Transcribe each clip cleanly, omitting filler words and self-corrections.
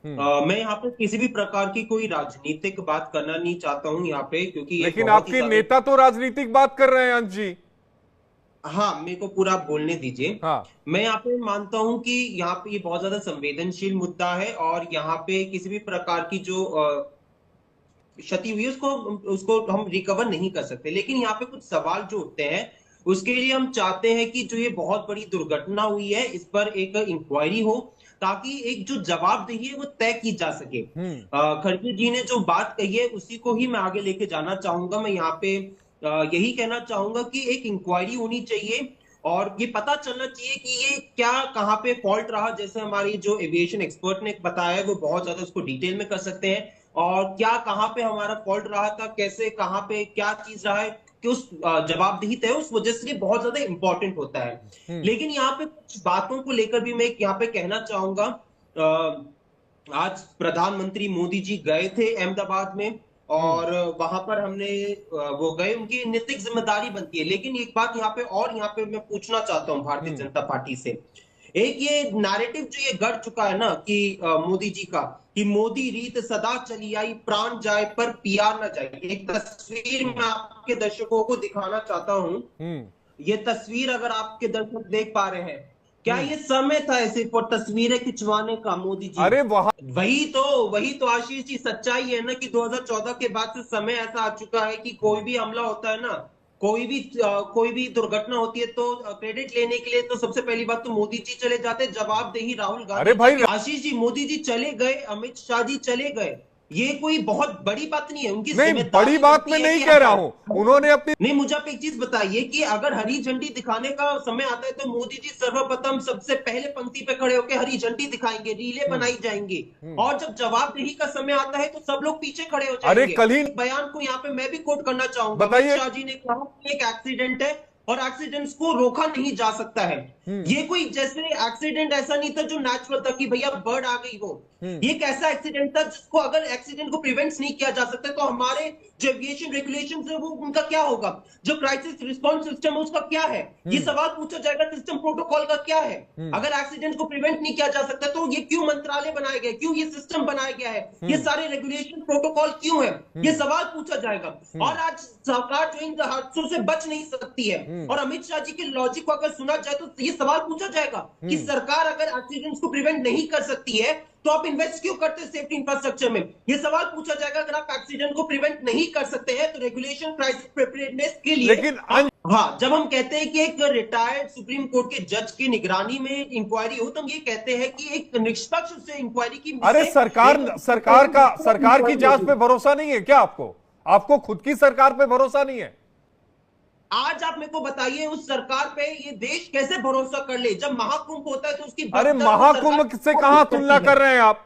मैं यहाँ पे किसी भी प्रकार की कोई राजनीतिक बात करना नहीं चाहता हूँ यहाँ पे, क्योंकि ये लेकिन बहुत ही आपके ज्यादा। नेता तो राजनीतिक बात कर रहे हैं अंश जी। हाँ, मेरे को पूरा बोलने दीजिए। हाँ। मैं यहाँ पे मानता हूँ कि यहाँ पे ये बहुत ज्यादा संवेदनशील मुद्दा है, और यहाँ पे किसी भी प्रकार की जो क्षति हुई है उसको उसको हम रिकवर नहीं कर सकते। लेकिन यहाँ पे कुछ सवाल जो उठते हैं, उसके लिए हम चाहते हैं कि जो ये बहुत बड़ी दुर्घटना हुई है इस पर एक इंक्वायरी हो, ताकि एक जो जवाबदेही है वो तय की जा सके। हम्म। खड़गे जी ने जो बात कही है उसी को ही मैं आगे लेके जाना चाहूंगा। मैं यहाँ पे यही कहना चाहूंगा कि एक इंक्वायरी होनी चाहिए, और ये पता चलना चाहिए कि ये क्या कहाँ पे फॉल्ट रहा। जैसे हमारी जो एविएशन एक्सपर्ट ने बताया है, वो बहुत ज्यादा उसको डिटेल में कर सकते हैं, और क्या कहाँ पे हमारा फॉल्ट रहा था, कैसे कहाँ पे क्या चीज रहा है, कि उस जवाबदेही तय हो, उस वजह से ये बहुत ज्यादा इंपॉर्टेंट होता है। हम्म। लेकिन यहाँ पे कुछ बातों को लेकर भी मैं यहाँ पे कहना चाहूंगा। आज प्रधानमंत्री मोदी जी गए थे अहमदाबाद में, हम्म। और वहां पर हमने वो गए, उनकी नैतिक जिम्मेदारी बनती है। लेकिन एक बात यहाँ पे, और यहाँ पे मैं पूछना चाहता हूँ भारतीय हम्म। जनता पार्टी से, एक ये नैरेटिव जो ये गढ़ चुका है ना कि मोदी जी का, कि मोदी रीत सदा चली आई, प्राण जाए पर पिया न जाए। एक तस्वीर हम्म। मैं आपके दर्शकों को दिखाना चाहता हूं। हम्म। ये तस्वीर अगर आपके दर्शक देख पा रहे हैं, क्या हम्म। ये समय था ऐसे पर तस्वीरें खिंचवाने का मोदी जी? अरे वहां। वही तो आशीष जी सच्चाई है ना, कि 2014 के बाद से समय ऐसा आ चुका है कि कोई हम्म। भी हमला होता है ना, कोई भी दुर्घटना होती है, तो क्रेडिट लेने के लिए तो सबसे पहली बात तो मोदी जी चले जाते हैं, जवाबदेही राहुल अरे गांधी जी भाई। की। आशीष जी, मोदी जी चले गए, अमित शाह जी चले गए, ये कोई बहुत बड़ी बात नहीं है। उनकी नहीं, बड़ी जिम्मेदारी बात मैं बनती है नहीं कि कह रहा अगर, हूं। उन्होंने अपनी। नहीं, मुझे आप एक चीज बताइए कि अगर हरी झंडी दिखाने का समय आता है तो मोदी जी सर्वप्रथम सबसे पहले पंक्ति पे खड़े होकर हरी झंडी दिखाएंगे, रीले हम्म। बनाई जाएंगी। हम्म। और जब जवाबदेही का समय आता है तो सब लोग पीछे खड़े हो अरे जाएंगे। कल ही। एक बयान को यहाँ पे मैं भी कोट करना चाहूंगा। अमित बताइए। शाह जी ने कहा कि एक एक्सीडेंट है, और एक्सीडेंट्स को रोका नहीं जा सकता है। हम्म। ये कोई जैसे एक्सीडेंट ऐसा नहीं था जो नेचुरल था कि भैया बर्ड आ गई, वो हम्म। ये कैसा एक्सीडेंट था जिसको, अगर एक्सीडेंट को प्रिवेंट नहीं किया जा सकता तो हमारे जो एविएशन रेगुलेशन है वो उनका क्या होगा, जो क्राइसिस रिस्पांस सिस्टम है उसका क्या है, ये हम्म। सवाल पूछा जाएगा। सिस्टम प्रोटोकॉल का क्या है? हम्म। अगर एक्सीडेंट को प्रिवेंट नहीं किया जा सकता तो ये क्यों मंत्रालय बनाया गया, क्यों ये सिस्टम बनाया गया है, ये हम्म। सारे रेगुलेशन प्रोटोकॉल क्यों है, ये हम्म। सवाल पूछा जाएगा। हम्म। और आज सरकार जो इन हादसों से बच नहीं सकती है, हम्म। और अमित शाह जी के लॉजिक को अगर सुना जाए तो ये सवाल पूछा जाएगा कि हम्म। सरकार अगर एक्सीडेंट्स को प्रिवेंट नहीं कर सकती है तो आप इन्वेस्ट क्यों करते हैं सेफ्टी इंफ्रास्ट्रक्चर में? ये सवाल पूछा जाएगा। अगर आप एक्सीडेंट को प्रिवेंट नहीं कर सकते हैं तो रेगुलेशन क्राइसिस प्रिपेयर्डनेस के लिए लेकिन आप, हाँ, जब हम कहते हैं कि एक रिटायर्ड सुप्रीम कोर्ट के जज की निगरानी में इंक्वायरी हो, तो हम ये कहते हैं कि एक निष्पक्ष से इंक्वायरी की अरे से सरकार एक सरकार की इंक्वायरी जांच होगी। पे भरोसा नहीं है क्या आपको? आपको खुद की सरकार पे भरोसा नहीं है? आज आप मेरे को बताइए, उस सरकार पे ये देश कैसे भरोसा कर ले जब महाकुंभ होता है तो उसकी अरे भगदड़ वो सरकार महाकुंभ से कहां तुलना करती है? कर रहे हैं आप?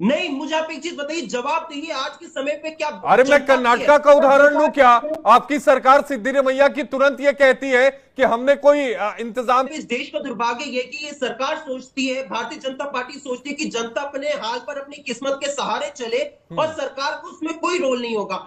नहीं, मुझे आप एक चीज बताइए, जवाबदेही आज के समय पे क्या अरे मैं जनता की है? कर्नाटका का और उदाहरण लूं क्या? जनता आपकी सरकार सिद्धिरमैया की तुरंत ये कहती है कि हमने कोई इंतजाम। इस देश का दुर्भाग्य ये कि ये सरकार सोचती है, भारतीय जनता पार्टी सोचती है कि जनता अपने हाल पर अपनी किस्मत के सहारे चले, और हम्म। सरकार को उसमें कोई रोल नहीं होगा।